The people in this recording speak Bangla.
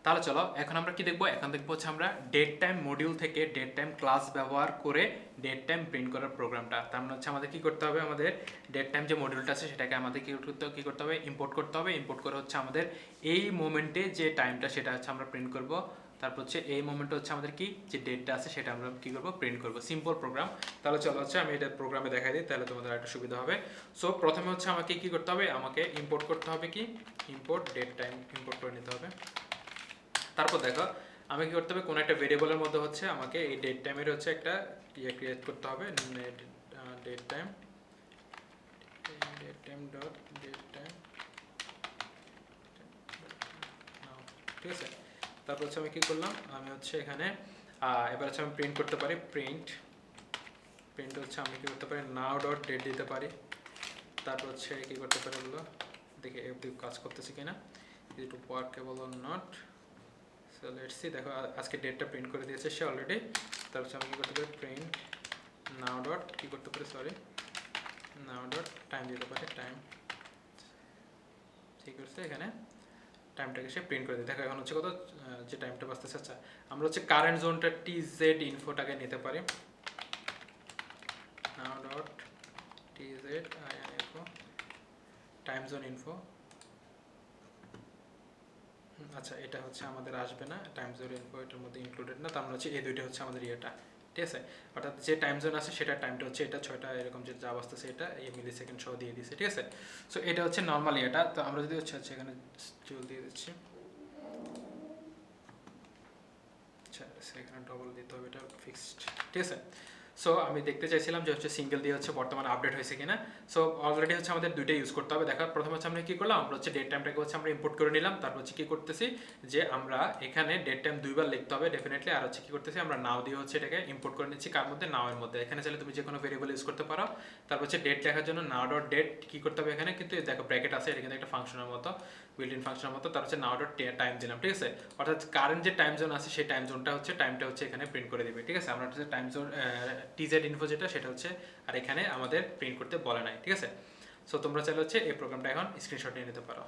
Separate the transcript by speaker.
Speaker 1: তাহলে চলো এখন আমরা কি দেখবো, এখন দেখবো হচ্ছে আমরা ডেট টাইম মডিউল থেকে ডেট টাইম ক্লাস ব্যবহার করে ডেট টাইম প্রিন্ট করার প্রোগ্রামটা। তার মানে হচ্ছে আমাদের কি করতে হবে, আমাদের ডেট টাইম যে মডিউলটা আছে সেটাকে আমাদের কি করতে হবে, ইম্পোর্ট করতে হবে। ইম্পোর্ট করে হচ্ছে আমাদের এই মোমেন্টে যে টাইমটা সেটা হচ্ছে আমরা প্রিন্ট করব। তারপর হচ্ছে এই মোমেন্টে হচ্ছে আমাদের কি যে ডেটটা আছে সেটা আমরা কি করব, প্রিন্ট করব। Simple program. তাহলে চলো হচ্ছে আমি এটা প্রোগ্রামে দেখাই দিই, তাহলে তোমাদের একটা সুবিধা হবে। সো প্রথমে হচ্ছে আমাকে কি করতে হবে, আমাকে ইম্পোর্ট করতে হবে, কি ইম্পোর্ট ডেট টাইম ইম্পোর্ট করে নিতে হবে। তারপর দেখো আমি কি করতে হবে, কোনো একটা ভেরিয়েবলের মধ্যে হচ্ছে আমাকে এই ডেট টাইমের হচ্ছে একটা ক্রিয়েট করতে হবে, date time dot date time, ঠিক আছে। তারপর হচ্ছে আমি কি করলাম, আমি হচ্ছে এখানে এবার হচ্ছে আমি প্রিন্ট করতে পারি, প্রিন্ট হচ্ছে আমি কি করতে পারি, নাও ডট ডেট দিতে পারি। তারপর হচ্ছে কি করতে পারি বলো, দেখি এফডি কাজ করতেছে কিনা, is to workable or not. So let's see, দেখো আজকে ডেটটা প্রিন্ট করে দিয়েছে সে অলরেডি। তারপর আমি কি করতে পারি, প্রিন্ট নাও ডট কি করতে পারি, সরি নাও ডট টাইম দিতে পারি, টাইম, ঠিক আছে। এখানে টাইমটাকে সে প্রিন্ট করে দেয়। দেখো এখন হচ্ছে কত, যে টাইমটা বাঁচতেছে। আচ্ছা আমরা হচ্ছে কারেন্ট জোনটা টিজেড ইনফোটাকে নিতে পারি, নাও dot TZ info time zone info. আচ্ছা এটা হচ্ছে আমাদের আসবে না, টাইম জোন ইনফো এটার মধ্যে ইনক্লুডেড না। তার মানে হচ্ছে এই দুইটা হচ্ছে আমাদের ইয়েটা, ঠিক আছে। অর্থাৎ যে টাইম জোন আছে সেটার টাইমটা হচ্ছে এটা 6টা এরকম যে যা আসতেছে এটা এই মিলি সেকেন্ড সহ দিয়ে দিচ্ছে, ঠিক আছে। সো এটা হচ্ছে নর্মাল ইয়েটা। তো আমরা যদি হচ্ছে এখানে চুল দিয়ে দিচ্ছি, আচ্ছা এখানে ডবল দিতে হবে, এটা ফিক্সড, ঠিক আছে। সো আমি দেখতে চাইছিলাম যে হচ্ছে সিঙ্গেল দিয়ে হচ্ছে বর্তমানে আপডেট হয়েছে কিনা। সো অলরেডি হচ্ছে আমাদের দুইটা ইউজ করতে হবে। দেখা প্রথমে হচ্ছে আমরা কি করলাম, আমরা হচ্ছে ডেট টাইমটাকে হচ্ছে আমরা ইম্পোর্ট করে নিলাম। তারপর হচ্ছে কি করতেছি যে আমরা এখানে ডেট টাইম দুইবার লিখতে হবে ডেফিনেটলি। আর হচ্ছে কি করতেছি, আমরা নাও দিয়ে হচ্ছে এটাকে ইম্পোর্ট করে নিচ্ছি, কার মধ্যে, নাও এর মধ্যে। এখানে চাইলে তুমি যে কোনো ভেরিয়েবল ইউজ করতে পারো। তারপর হচ্ছে ডেট লেখার জন্য নাও ডট ডেট কি করতে হবে এখানে, কিন্তু দেখো ব্র্যাকেট আছে, এটা কিন্তু একটা ফাংশনের মতো, বিল্ট ইন ফাংশনের মতো। তার হচ্ছে নাও ডট টাইম দিলাম, ঠিক আছে। অর্থাৎ কারেন্ট যে টাইম জোন আছে সেই টাইম জোনটা হচ্ছে টাইমটা হচ্ছে এখানে প্রিন্ট করে দিবে, ঠিক আছে। আমরা হচ্ছে টাইম জোন টিজেড ইনফো যেটা সেটা হচ্ছে আর এখানে আমাদের প্রিন্ট করতে বলে নাই, ঠিক আছে। সো তোমরা চাইলে হচ্ছে এই প্রোগ্রামটা এখন স্ক্রিনশট নিয়ে নিতে পারো।